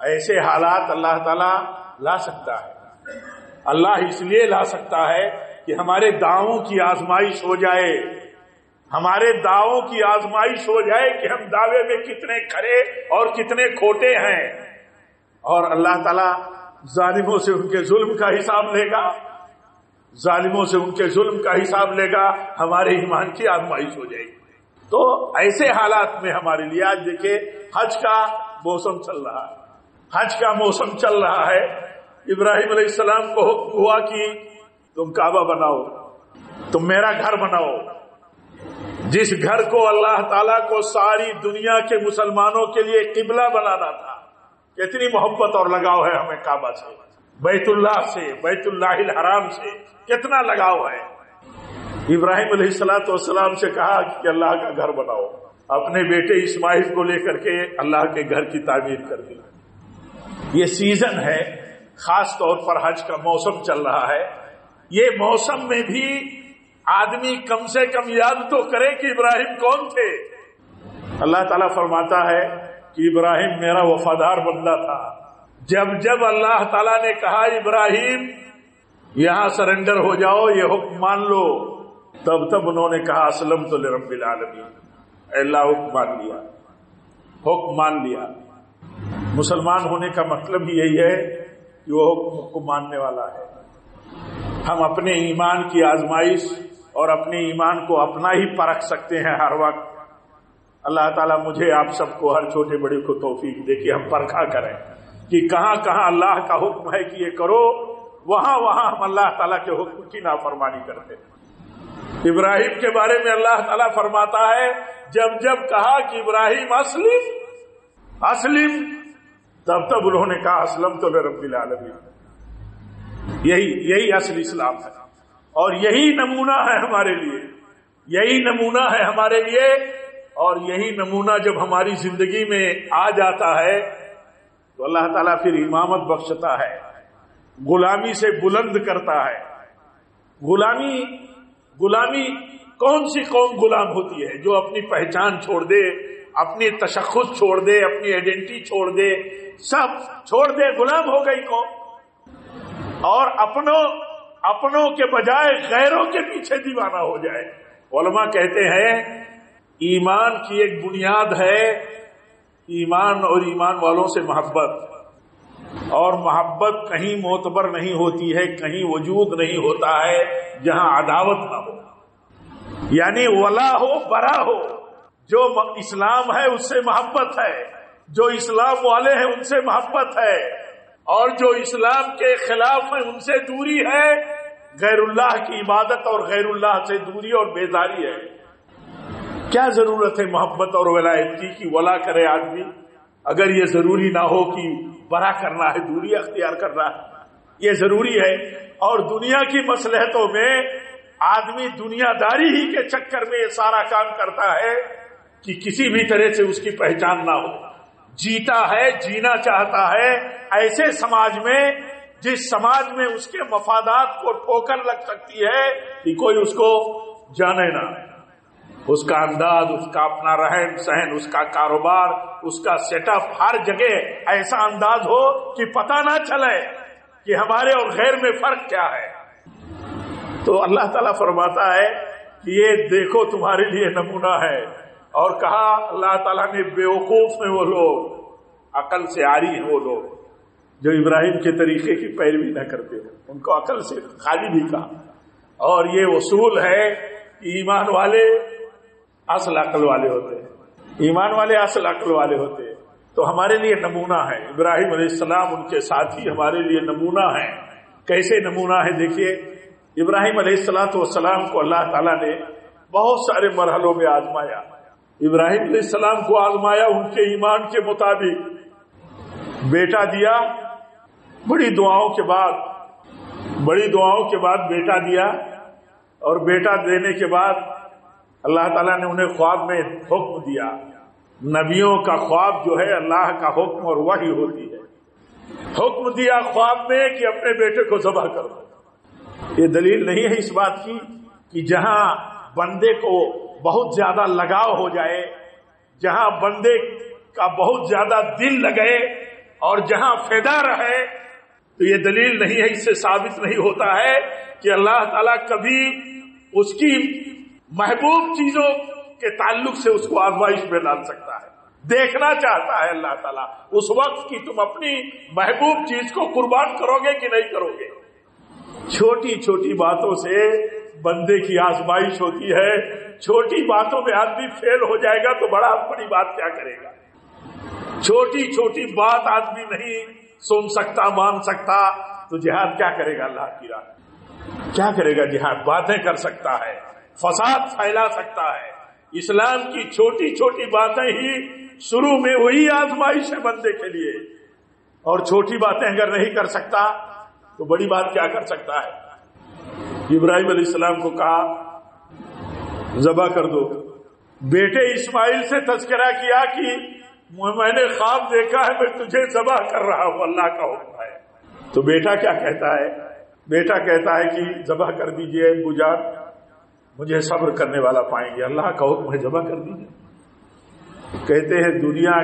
ایسے حالات اللہ تعالیٰ لا سکتا ہے، اللہ اس لیے لا سکتا ہے کہ ہمارے دعووں کی آزمائش ہو جائے، کہ ہم دعوے میں کتنے کھرے اور کتنے کھوٹے ہیں۔ اور اللہ تعالیٰ ظالموں سے ان کے ظلم کا حساب لے گا، ظالموں سے ان کے ظلم کا حساب لے گا، ہمارے ایمان کی آزمائش ہو جائے گی۔ تو ایسے حالات میں ہمارے لیے آج دیکھیں حج کا موسم چل رہا ہے، حج کا موسم چل رہا ہے۔ ابراہیم علیہ السلام کو حکم ہوا کہ تم کعبہ بناؤ، تم میرا گھر بناؤ، جس گھر کو اللہ تعالیٰ کو ساری دنیا کے مسلمانوں کے لیے قبلہ بنانا تھا۔ کتنی محبت اور لگاؤ ہے ہمیں کعبہ سے، بیت اللہ سے، بیت اللہ الحرام سے کتنا لگاؤ ہے۔ ابراہیم علیہ السلام سے کہا کہ اللہ کا گھر بناؤ، اپنے بیٹے اسماعیل کو لے کر کے اللہ کے گھر کی تعمیر کر دی۔ یہ سیزن ہے، خاص طور پر حج کا موسم چل رہا ہے۔ یہ موسم میں بھی آدمی کم سے کم یاد تو کرے کہ ابراہیم کون تھے۔ اللہ تعالیٰ فرماتا ہے کہ ابراہیم میرا وفادار بندہ تھا۔ جب جب اللہ تعالیٰ نے کہا ابراہیم یہاں سرنڈر ہو جاؤ، یہ حکم مان لو، تب تب انہوں نے کہا اسلمت لرب العالمین، اللہ حکم مان لیا، حکم مان لیا۔ مسلمان ہونے کا مطلب ہی یہی ہے کہ وہ حکم کو ماننے والا ہے۔ ہم اپنے ایمان کی آزمائش اور اپنے ایمان کو اپنا ہی پرکھ سکتے ہیں ہر وقت۔ اللہ تعالیٰ مجھے آپ سب کو، ہر چھوٹے بڑے کو توفیق دے کہ ہم پرکھا کریں کہ کہاں کہاں اللہ کا حکم ہے کہ یہ کرو، وہاں وہاں ہم اللہ تعالیٰ کے حکم کی نافرمانی کرتے ہیں۔ ابراہیم کے بارے میں اللہ تعالیٰ فرماتا ہے جب جب کہا کہ ابراہیم اسلم اسلم، تب تب انہوں نے کہا اسلمت لرب العالمین۔ یہی اصل اسلام ہے، اور یہی نمونہ ہے ہمارے لیے، یہی نمونہ ہے ہمارے لیے۔ اور یہی نمونہ جب ہماری زندگی میں آ جاتا ہے تو اللہ تعالیٰ پھر امامت بخشتا ہے، غلامی سے بلند کرتا ہے۔ غلامی کون سی قوم غلام ہوتی ہے؟ جو اپنی پہچان چھوڑ دے، اپنی تشخص چھوڑ دے، اپنی آئیڈینٹی چھوڑ دے، سب چھوڑ دے، غلام ہو گئی قوم، اور اپنوں کے بجائے غیروں کے پیچھے دیوانہ ہو جائے۔ علماء کہتے ہیں ایمان کی ایک بنیاد ہے ایمان اور ایمان والوں سے محبت، اور محبت کہیں معتبر نہیں ہوتی ہے، کہیں وجود نہیں ہوتا ہے جہاں عداوت نہ ہو، یعنی ولا ہو برا ہو۔ جو اسلام ہے اس سے محبت ہے، جو اسلام والے ہیں ان سے محبت ہے، اور جو اسلام کے خلاف ہیں ان سے دوری ہے۔ غیر اللہ کی عبادت اور غیر اللہ سے دوری اور بیزاری ہے۔ کیا ضرورت ہے محبت اور ولایت کی کہ ولا کرے آدمی، اگر یہ ضروری نہ ہو کہ برا کرنا ہے، دوری اختیار کرنا ہے، یہ ضروری ہے۔ اور دنیا کی مصلحتوں میں آدمی دنیا داری ہی کے چکر میں یہ سارا کام کرتا ہے کہ کسی بھی طرح سے اس کی پہچان نہ ہو۔ جیتا ہے، جینا چاہتا ہے ایسے سماج میں جس سماج میں اس کے مفادات کو ٹھوکر لگ سکتی ہے کہ کوئی اس کو جانے نہ، اس کا انداز، اس کا اپنا رہن سہن، اس کا کاروبار، اس کا سیٹ اپ، ہر جگہ ایسا انداز ہو کہ پتہ نہ چلے کہ ہمارے اور غیر میں فرق کیا ہے۔ تو اللہ تعالیٰ فرماتا ہے کہ یہ دیکھو تمہارے لیے نمونہ ہے، اور کہا اللہ تعالیٰ نے بیوقوف ہیں وہ لوگ، عقل سے عاری ہیں وہ لوگ جو ابراہیم کے طریقے کی پیروی نہ کرتے ہو، ان کو عقل سے خالی بھی کہا۔ اور یہ اصول ہے کہ ایمان والے اصل عقل والے ہوتے ہیں، ایمان والے اصل عقل والے ہوتے ہیں۔ تو ہمارے لیے نمونہ ہے ابراہیم علیہ السلام، ان کے ساتھی ہمارے لیے نمونہ ہیں۔ کیسے نمونہ ہے؟ دیکھیے ابراہیم علیہ السلام کو اللہ تعالیٰ نے بہت سارے مرحلوں میں آزمایا۔ ابراہیم علیہ السلام کو آزمایا ان کے ایمان کے مطابق، بیٹا دیا، بڑی دعاؤں کے بعد بیٹا دیا، اور بیٹا دینے کے بعد اللہ تعالیٰ نے انہیں خواب میں حکم دیا۔ نبیوں کا خواب جو ہے اللہ کا حکم اور وحی ہوتی ہے۔ حکم دیا خواب میں کہ اپنے بیٹے کو ذبح کر دو۔ یہ دلیل نہیں ہے اس بات کی کہ جہاں بندے کو بہت زیادہ لگاؤ ہو جائے، جہاں بندے کا بہت زیادہ دل لگے اور جہاں فدا رہے، تو یہ دلیل نہیں ہے، اس سے ثابت نہیں ہوتا ہے کہ اللہ تعالیٰ کبھی اس کی محبوب چیزوں کے تعلق سے اس کو آزمائش میں ڈال سکتا ہے۔ دیکھنا چاہتا ہے اللہ تعالیٰ اس وقت کی تم اپنی محبوب چیز کو قربان کرو گے کہ نہیں کرو گے. چھوٹی چھوٹی باتوں سے بندے کی آزمائش ہوتی ہے. چھوٹی باتوں میں آدمی فیل ہو جائے گا تو بڑی بات کیا کرے گا. چھوٹی چھوٹی بات آدمی نہیں سن سکتا مان سکتا تو جہاد کیا کرے گا. اللہ کی راہ کیا کرے گا جہاد. باتیں کر سکتا ہے, فساد پھیلا سکتا ہے. اسلام کی چھوٹی چھوٹی باتیں ہی شروع میں وہی آزمائش ہے بندے کے لیے. اور چھوٹی باتیں اگر نہیں کر سکتا تو بڑی بات کیا کر سکتا ہے. ابراہیم علیہ السلام کو کہا ذبح کر دو. بیٹے اسماعیل سے تذکرہ کیا کہ میں نے خواب دیکھا ہے میں تجھے ذبح کر رہا ہوں, اللہ کا حکم ہے. تو بیٹا کیا کہتا ہے. بیٹا کہتا ہے کہ ذبح کر دیجئے ابو جان, مجھے صبر کرنے والا پائیں گے. اللہ کا حکم ہے ذبح کر دیجئے. کہتے ہیں دنیا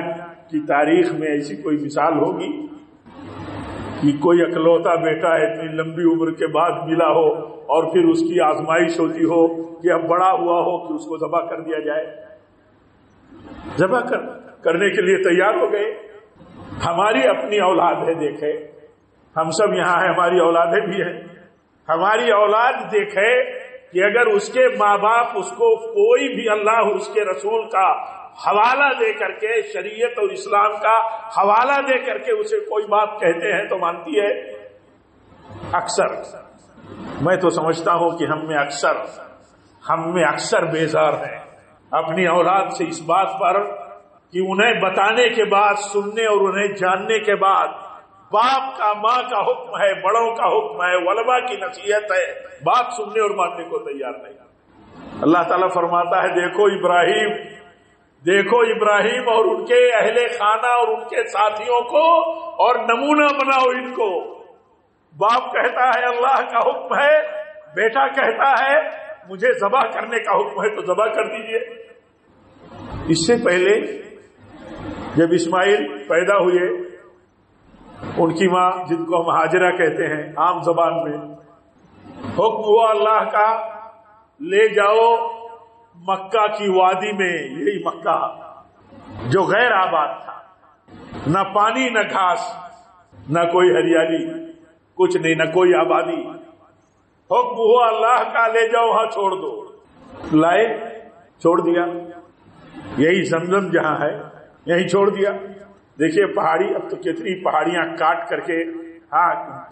کی تاریخ میں ایسی کوئی مثال ہوگی کہ کوئی اکلوتا بیٹا اتنی لمبی عمر کے بعد ملا ہو اور پھر اس کی آزمائش ہوتی ہو کہ اب بڑا ہوا ہو کہ اس کو ذبح کر دیا جائے. ذبح کرنے کے لیے تیار ہو گئے. ہماری اپنی اولاد ہے, دیکھے ہم سب یہاں ہیں, ہماری اولادیں بھی ہیں. ہماری اولاد دیکھے کہ اگر اس کے ماں باپ اس کو کوئی بھی اللہ اور اس کے رسول کا حوالہ دے کر کے, شریعت اور اسلام کا حوالہ دے کر کے اسے کوئی بات کہتے ہیں تو مانتی ہے. اکثر میں تو سمجھتا ہوں کہ ہم میں اکثر بیزار ہیں اپنی اولاد سے اس بات پر کہ انہیں بتانے کے بعد, سننے اور انہیں جاننے کے بعد باپ کا ماں کا حکم ہے, بڑوں کا حکم ہے, علماء کی نصیحت ہے, بات سننے اور ماننے کو تیار نہیں. اللہ تعالیٰ فرماتا ہے دیکھو ابراہیم اور ان کے اہل خانہ اور ان کے ساتھیوں کو اور نمونہ بناؤ ان کو. باپ کہتا ہے اللہ کا حکم ہے, بیٹا کہتا ہے مجھے ذبح کرنے کا حکم ہے تو ذبح کر دیجئے. اس سے پہلے جب اسماعیل پیدا ہوئے, ان کی ماں جن کو ہم ہاجرہ کہتے ہیں عام زبان میں, حکم ہوا اللہ کا لے جاؤ مکہ کی وادی میں. یہی مکہ جو غیر آباد تھا, نہ پانی نہ گھاس نہ کوئی ہریالی, کچھ نہیں, نہ کوئی آبادی. حکم ہوا اللہ کا لے جاؤ وہاں چھوڑ دو. لائے, چھوڑ دیا. یہی زمزم جہاں ہے یہی چھوڑ دیا. دیکھیے پہاڑی, اب تو کتنی پہاڑیاں کاٹ کر کے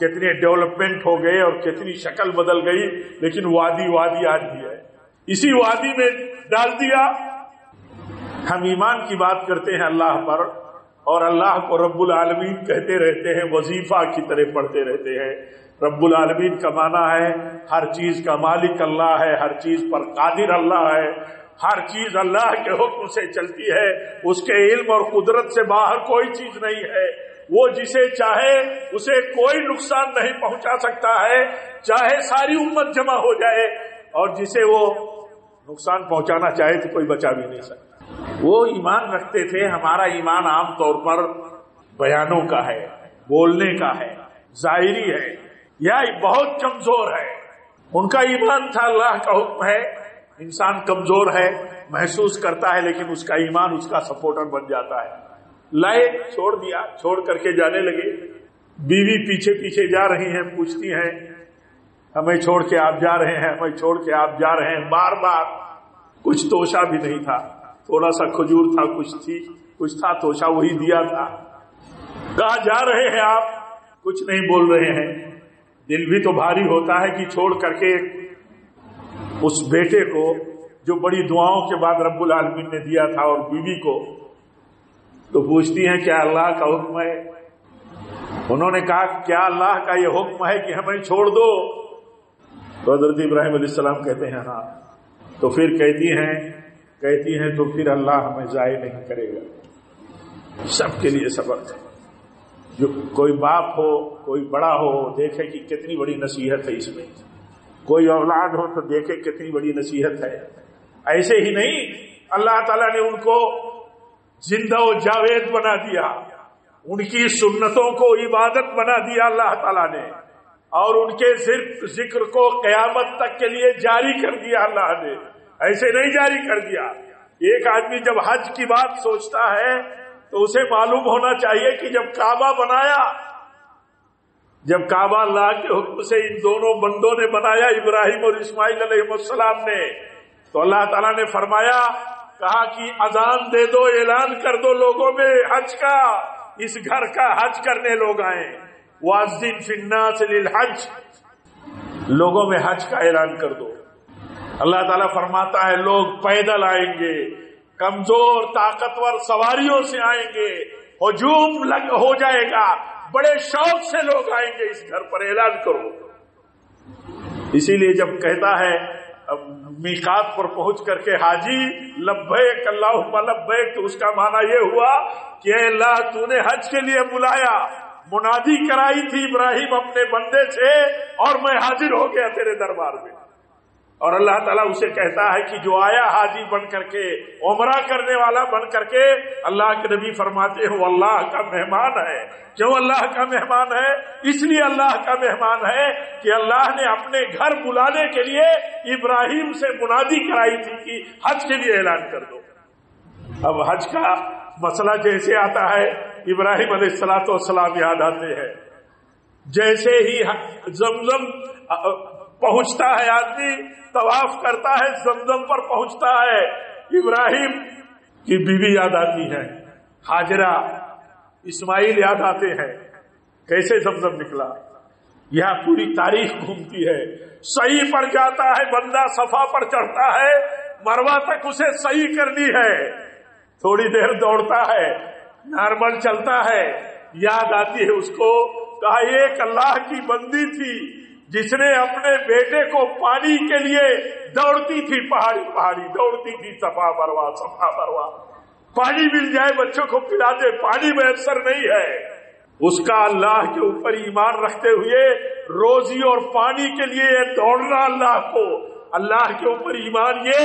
کتنے ڈیولپمنٹ ہو گئے اور کتنی شکل بدل گئی, لیکن وادی آج بھی ہے. اسی وادی میں ڈال دیا. ہم ایمان کی بات کرتے ہیں اللہ پر اور اللہ کو رب العالمین کہتے رہتے ہیں, وظیفہ کی طرح پڑھتے رہتے ہیں. رب العالمین کا معنی ہے ہر چیز کا مالک اللہ ہے, ہر چیز پر قادر اللہ ہے, ہر چیز اللہ کے حکم سے چلتی ہے, اس کے علم اور قدرت سے باہر کوئی چیز نہیں ہے. وہ جسے چاہے اسے کوئی نقصان نہیں پہنچا سکتا ہے, چاہے ساری امت جمع ہو جائے, اور جسے وہ نقصان پہنچانا چاہے تو کوئی بچا بھی نہیں سکتا. وہ ایمان رکھتے تھے. ہمارا ایمان عام طور پر بیانوں کا ہے, بولنے کا ہے, ظاہری ہے, یا بہت کمزور ہے. ان کا ایمان تھا اللہ کا حکم ہے. انسان کمزور ہے, محسوس کرتا ہے, لیکن اس کا ایمان اس کا سپورٹر بن جاتا ہے. لائے, چھوڑ دیا, چھوڑ کر کے جانے لگے. بیوی پیچھے پیچھے جا رہی ہیں, پوچھتی ہیں ہمیں چھوڑ کے آپ جا رہے ہیں, ہمیں چھوڑ کے آپ جا رہے ہیں, بار بار. کچھ توشہ بھی نہیں تھا, تھوڑا سا کھجور تھا, کچھ تھا توشہ, وہی دیا تھا. کہاں جا رہے ہیں آپ؟ کچھ نہیں بول رہے ہیں. دل بھی تو بھاری ہوتا ہے کہ چھوڑ کر کے اس بیٹے کو جو بڑی دعاؤں کے بعد رب العالمین نے دیا تھا اور بیوی کو. تو پوچھتی ہیں کیا اللہ کا حکم ہے؟ انہوں نے کہا کیا اللہ کا یہ حکم ہے کہ ہمیں چھوڑ دو؟ تو حضرت ابراہیم علیہ السلام کہتے ہیں ہاں. تو پھر کہتی ہیں تو پھر اللہ ہمیں ضائع نہیں کرے گا. سب کے لیے سبق ہے. جو کوئی باپ ہو, کوئی بڑا ہو, دیکھے کہ کتنی بڑی نصیحت ہے اس میں. کوئی اولاد ہو تو دیکھے کتنی بڑی نصیحت ہے. ایسے ہی نہیں, اللہ تعالیٰ نے ان کو زندہ و جاوید بنا دیا, ان کی سنتوں کو عبادت بنا دیا اللہ تعالیٰ نے, اور ان کے صرف ذکر کو قیامت تک کے لیے جاری کر دیا اللہ نے. ایسے نہیں جاری کر دیا, ایک آدمی جب حج کی بات سوچتا ہے تو اسے معلوم ہونا چاہیے کہ جب کعبہ بنایا، جب کعبہ اللہ کے حکم سے ان دونوں بندوں نے بنایا، ابراہیم اور اسماعیل علیہ السلام نے، تو اللہ تعالیٰ نے فرمایا، کہا کہ اذان دے دو، اعلان کر دو لوگوں میں حج کا، اس گھر کا حج کرنے لوگ آئیں، وَأَذِّنْ فِي النَّاسِ لِلْحَجِّ، لوگوں میں حج کا اعلان کر دو۔ اللہ تعالیٰ فرماتا ہے لوگ پیدل آئیں گے، کمزور طاقتور سواریوں سے آئیں گے، ہجوم ہو جائے گا، بڑے شوق سے لوگ آئیں گے اس گھر پر، اعلان کرو۔ اسی لیے جب کہتا ہے میقات پر پہنچ کر کے حاجی لبیک اللہم لبیک، تو اس کا معنی یہ ہوا کہ اے اللہ تو نے حج کے لیے بلایا، منادی کرائی تھی ابراہیم اپنے بندے سے، اور میں حاضر ہو گیا تیرے دربار میں۔ اور اللہ تعالیٰ اسے کہتا ہے کہ جو آیا حاجی بن کر کے، عمرہ کرنے والا بن کر کے، اللہ کے نبی فرماتے ہیں وہ اللہ کا مہمان ہے۔ کیوں اللہ کا مہمان ہے؟ اس لیے اللہ کا مہمان ہے کہ اللہ نے اپنے گھر بلانے کے لیے ابراہیم سے منادی کرائی تھی کہ حج کے لیے اعلان کر دو۔ اب حج کا مسئلہ جیسے آتا ہے، ابراہیم علیہ السلام یاد آتے ہیں۔ جیسے ہی زمزم پہنچتا ہے، آدمی طواف کرتا ہے، زمزم پر پہنچتا ہے، ابراہیم کی بیوی یاد آتی ہے، ہاجرہ، اسماعیل یاد آتے ہیں، کیسے زمزم نکلا۔ یہاں پوری تاریخ گھومتی ہے۔ صحیح پر جاتا ہے بندہ، صفا پر چڑھتا ہے، مروہ تک اسے صحیح کرنی ہے، تھوڑی دیر دوڑتا ہے، نارمل چلتا ہے، یاد آتی ہے اس کو، کہا ایک اللہ کی بندی تھی جس نے اپنے بیٹے کو پانی کے لیے دوڑتی تھی، پہاڑی دوڑتی تھی، صفا مروہ، پانی مل جائے بچوں کو پلا دے، پانی میسر نہیں ہے۔ اس کا اللہ کے اوپر ایمان رکھتے ہوئے روزی اور پانی کے لیے دوڑنا، اللہ کے اوپر ایمان، یہ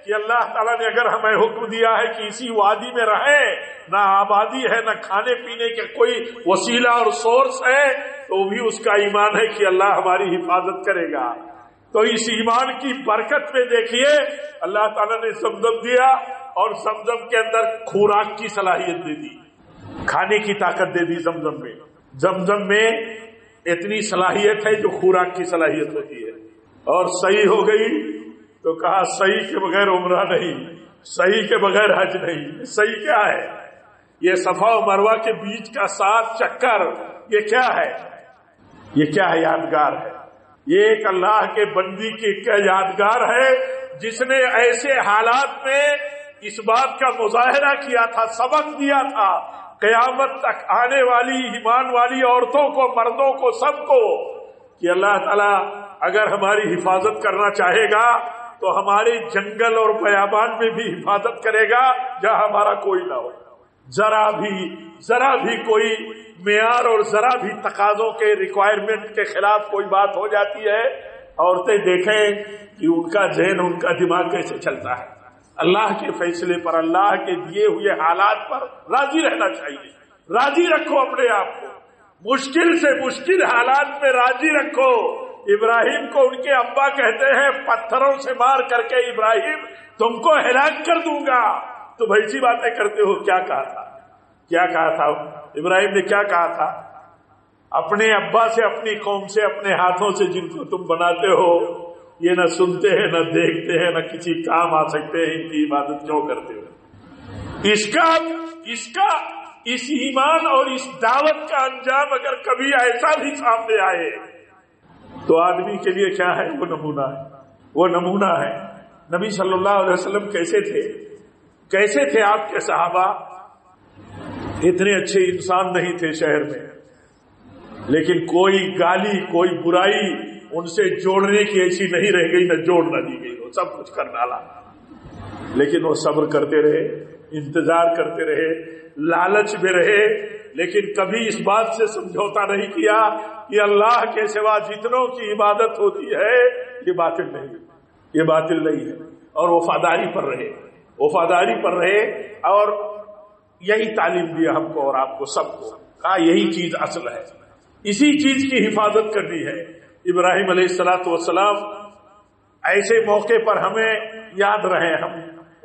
کہ اللہ تعالیٰ نے اگر ہمیں حکم دیا ہے کہ اسی وادی میں رہیں، نہ آبادی ہے نہ کھانے پینے کے کوئی وسیلہ اور سورس ہے، تو بھی اس کا ایمان ہے کہ اللہ ہماری حفاظت کرے گا۔ تو اس ایمان کی برکت میں دیکھیے اللہ تعالیٰ نے زمزم دیا، اور زمزم کے اندر خوراک کی صلاحیت دے دی، کھانے کی طاقت دے دی۔ زمزم میں اتنی صلاحیت ہے جو خوراک کی صلاحیت ہوتی ہے۔ اور صحیح ہو گئی تو کہا صحیح کے بغیر عمرہ نہیں، صحیح کے بغیر حج نہیں۔ صحیح کیا ہے؟ یہ صفا و مروہ کے بیچ کا 7 چکر، یہ کیا ہے؟ یہ کیا ہے؟ یادگار ہے۔ یہ ایک اللہ کے بندی کی کیا یادگار ہے جس نے ایسے حالات میں اس بات کا مظاہرہ کیا تھا، سبق دیا تھا قیامت تک آنے والی ایمان والی عورتوں کو، مردوں کو، سب کو، کہ اللہ تعالیٰ اگر ہماری حفاظت کرنا چاہے گا تو ہمارے جنگل اور بیابان میں بھی حفاظت کرے گا جہاں ہمارا کوئی نہ ہو۔ ذرا بھی کوئی معیار اور ذرا بھی تقاضوں کے ریکوائرمنٹ کے خلاف کوئی بات ہو جاتی ہے، عورتیں دیکھیں کہ ان کا ذہن، ان کا دماغ کیسے چلتا ہے۔ اللہ کے فیصلے پر، اللہ کے دیے ہوئے حالات پر راضی رہنا چاہیے۔ راضی رکھو اپنے آپ کو، مشکل سے مشکل حالات میں راضی رکھو۔ ابراہیم کو ان کے ابا کہتے ہیں پتھروں سے مار کر کے ابراہیم تم کو ہلاک کر دوں گا، تم ایسی باتیں کرتے ہو۔ کیا کہا تھا ابراہیم نے؟ کیا کہا تھا؟ اپنے ابا سے، اپنی قوم سے، اپنے ہاتھوں سے جن کو تم بناتے ہو، یہ نہ سنتے ہیں، نہ دیکھتے ہیں، نہ کسی کام آ سکتے ہیں، ان کی عبادت کیوں کرتے ہو؟ اس ایمان اور اس دعوت کا انجام اگر کبھی ایسا بھی سامنے آئے تو آدمی کے لیے کیا ہے؟ وہ نمونہ ہے۔ نبی صلی اللہ علیہ وسلم کیسے تھے آپ کے صحابہ؟ اتنے اچھے انسان نہیں تھے شہر میں، لیکن کوئی گالی، کوئی برائی ان سے جوڑنے کی ایسی نہیں رہ گئی، نہ جوڑنا دی گئی، وہ سب کچھ کر ڈالا۔ لیکن وہ صبر کرتے رہے، انتظار کرتے رہے، لالچ میں رہے، لیکن کبھی اس بات سے سمجھوتا نہیں کیا کہ اللہ کے سوا جتنوں کی عبادت ہوتی ہے یہ باطل نہیں ہے، اور وفاداری پر رہے، اور یہی تعلیم دیا ہم کو اور آپ کو، سب کو، کہا یہی چیز اصل ہے، اسی چیز کی حفاظت کرنی ہے۔ ابراہیم علیہ السلام ایسے موقع پر ہمیں یاد رہے، ہم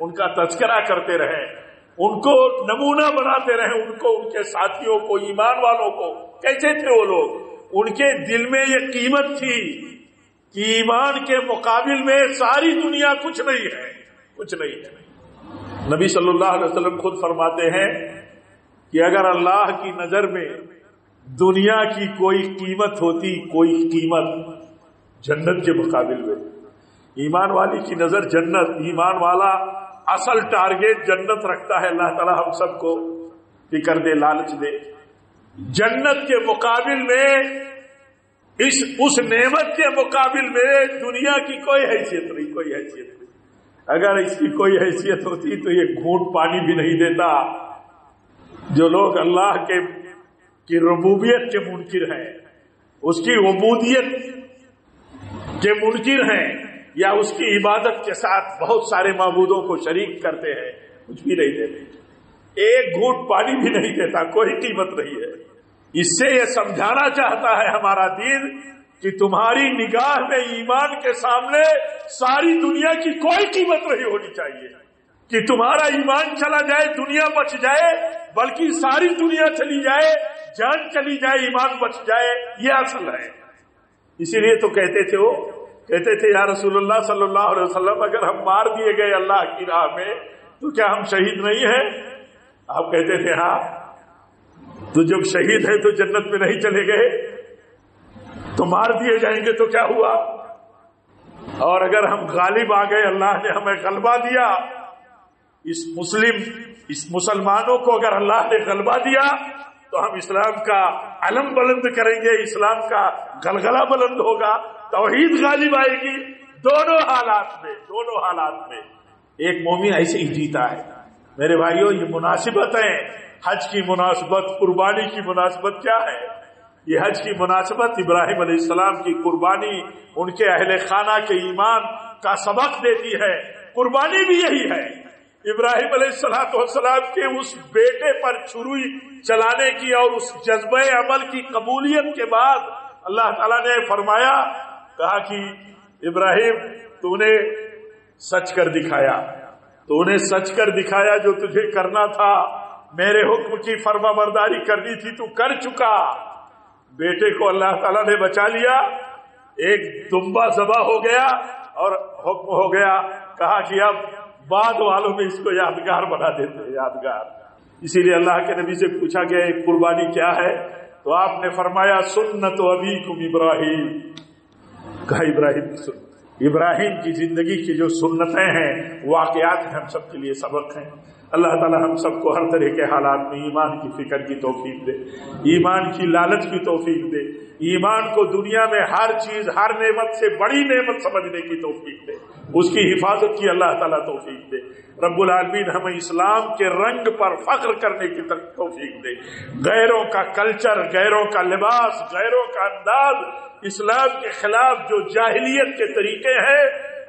ان کا تذکرہ کرتے رہیں، ان کو نمونہ بناتے رہیں، ان کو، ان کے ساتھیوں کو، ایمان والوں کو۔ کیسے تھے وہ لوگ؟ ان کے دل میں یہ قیمت تھی کہ ایمان کے مقابل میں ساری دنیا کچھ نہیں ہے، کچھ نہیں ہے۔ نبی صلی اللہ علیہ وسلم خود فرماتے ہیں کہ اگر اللہ کی نظر میں دنیا کی کوئی قیمت ہوتی، کوئی قیمت جنت کے مقابل میں، ایمان والی کی نظر جنت، ایمان والا اصل ٹارگیٹ جنت رکھتا ہے۔ اللہ تعالی ہم سب کو فکر دے، لالچ دے۔ جنت کے مقابل میں، اس نعمت کے مقابل میں دنیا کی کوئی حیثیت نہیں، کوئی حیثیت نہیں۔ اگر اس کی کوئی حیثیت ہوتی تو یہ گھونٹ پانی بھی نہیں دیتا۔ جو لوگ اللہ کی ربوبیت کے منکر ہیں، اس کی عبودیت کے منکر ہیں، یا اس کی عبادت کے ساتھ بہت سارے معبودوں کو شریک کرتے ہیں، کچھ بھی نہیں دیتے، ایک گھونٹ پانی بھی نہیں دیتا، کوئی قیمت نہیں ہے۔ اس سے یہ سمجھانا چاہتا ہے ہمارا دین کہ تمہاری نگاہ میں ایمان کے سامنے ساری دنیا کی کوئی قیمت نہیں ہونی چاہیے کہ تمہارا ایمان چلا جائے، دنیا بچ جائے، بلکہ ساری دنیا چلی جائے، جان چلی جائے، ایمان بچ جائے، یہ اصل ہے۔ اسی لیے تو کہتے تھے، وہ کہتے تھے یا رسول اللہ صلی اللہ علیہ وسلم اگر ہم مار دیے گئے اللہ کی راہ میں تو کیا ہم شہید نہیں ہیں؟ آپ کہتے تھے ہاں، تو جب شہید ہیں تو جنت میں نہیں چلے گئے، تو مار دیے جائیں گے تو کیا ہوا؟ اور اگر ہم غالب آ گئے، اللہ نے ہمیں غلبہ دیا، اس مسلمانوں کو اگر اللہ نے غلبہ دیا تو ہم اسلام کا علم بلند کریں گے، اسلام کا گلگلہ بلند ہوگا، توحید غالب آئے گی۔ دونوں حالات میں ایک مومن ایسے ہی جیتا ہے۔ میرے بھائیوں، یہ مناسبت ہے، حج کی مناسبت، قربانی کی مناسبت کیا ہے؟ یہ حج کی مناسبت ابراہیم علیہ السلام کی قربانی، ان کے اہل خانہ کے ایمان کا سبق دیتی ہے۔ قربانی بھی یہی ہے، ابراہیم علیہ السلام کے اس بیٹے پر چھری چلانے کی اور اس جذبہ عمل کی قبولیت کے بعد اللہ تعالیٰ نے فرمایا، کہا کہ ابراہیم تو نے سچ کر دکھایا، تو نے سچ کر دکھایا، جو تجھے کرنا تھا، میرے حکم کی فرما برداری کرنی تھی تو کر چکا۔ بیٹے کو اللہ تعالیٰ نے بچا لیا، ایک دمبا ذبح ہو گیا اور حکم ہو گیا، کہا کہ اب بعد والوں میں اس کو یادگار بنا دیتے، یادگار۔ اسی لیے اللہ کے نبی سے پوچھا گیا ایک قربانی کیا ہے، تو آپ نے فرمایا سنت ابیکم ابراہیم، کہا ابراہیم کی سنت، ابراہیم کی زندگی کی جو سنتیں ہیں، واقعات ہیں، ہم سب کے لیے سبق ہیں۔ اللہ تعالی ہم سب کو ہر طرح کے حالات میں ایمان کی فکر کی توفیق دے، ایمان کی لالچ کی توفیق دے، ایمان کو دنیا میں ہر چیز، ہر نعمت سے بڑی نعمت سمجھنے کی توفیق دے، اس کی حفاظت کی اللہ تعالیٰ توفیق دے۔ رب العالمین ہمیں اسلام کے رنگ پر فخر کرنے کی توفیق دے۔ غیروں کا کلچر، غیروں کا لباس، غیروں کا انداز، اسلام کے خلاف جو جاہلیت کے طریقے ہیں،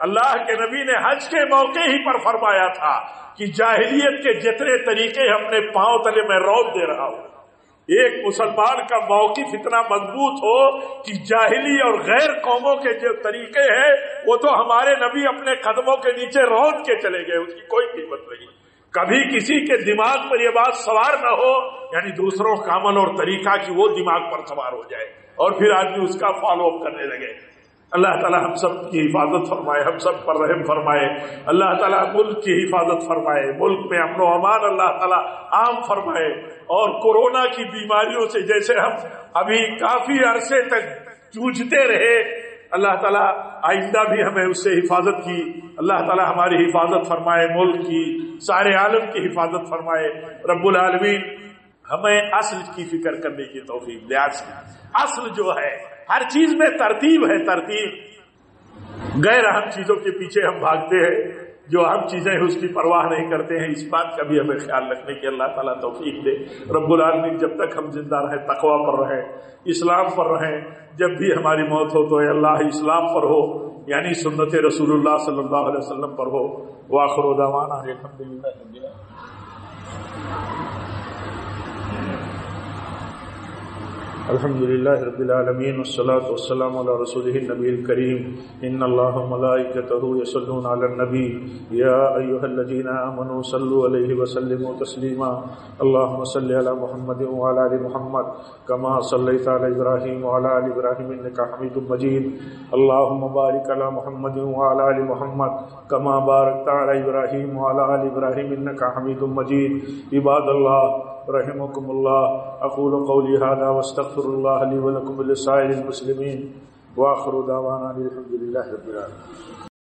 اللہ کے نبی نے حج کے موقع ہی پر فرمایا تھا کہ جاہلیت کے جتنے طریقے اپنے پاؤں تلے میں روت دے رہا ہوں۔ ایک مسلمان کا موقف اتنا مضبوط ہو کہ جاہلی اور غیر قوموں کے جو طریقے ہیں وہ تو ہمارے نبی اپنے قدموں کے نیچے روت کے چلے گئے، اس کی کوئی قیمت نہیں۔ کبھی کسی کے دماغ پر یہ بات سوار نہ ہو، یعنی دوسروں کا عمل اور طریقہ کی وہ دماغ پر سوار ہو جائے اور پھر آدمی اس کا فالو اپ کرنے لگے۔ اللہ تعالی ہم سب کی حفاظت فرمائے، ہم سب پر رحم فرمائے۔ اللہ تعالی ملک کی حفاظت فرمائے، ملک میں امن و امان اللہ تعالی عام فرمائے، اور کورونا کی بیماریوں سے جیسے ہم ابھی کافی عرصے تک جوجھتے رہے، اللہ تعالیٰ آئندہ بھی ہمیں اس سے حفاظت کی اللہ تعالیٰ ہماری حفاظت فرمائے، ملک کی، سارے عالم کی حفاظت فرمائے۔ رب العالمین ہمیں اصل کی فکر کرنے کی توفیق دے۔ اصل جو ہے، ہر چیز میں ترتیب ہے، ترتیب۔ غیر اہم چیزوں کے پیچھے ہم بھاگتے ہیں، جو اہم چیزیں ہیں اس کی پرواہ نہیں کرتے ہیں۔ اس بات کا بھی ہمیں خیال رکھنے کی اللہ تعالیٰ توفیق دے۔ رب العالمین جب تک ہم زندہ رہیں تقویٰ پر رہیں، اسلام پر رہیں، جب بھی ہماری موت ہو تو اے اللہ اسلام پر ہو، یعنی سنت رسول اللہ صلی اللہ علیہ وسلم پر ہو۔ وآخر دعوانا الحمدللہ رب العالمین۔ الحمد لله رب العالمين والصلاة والسلام على رسوله النبي الكريم إن الله وملائكته يصلون على النبي يا أيها الذين آمنوا صلوا عليه وسلموا تسليما اللهم صل على محمد وعلى آل محمد كما صليت على إبراهيم وعلى آل إبراهيم إنك حميد مجيد اللهم بارك على محمد وعلى آل محمد كما باركت على إبراهيم وعلى آل إبراهيم إنك حميد مجيد عباد الله رحمكم الله أقول قولي هذا واستغفر الله لي ولكم ولسائر المسلمين وآخر دعوانا الحمد لله رب العالمين.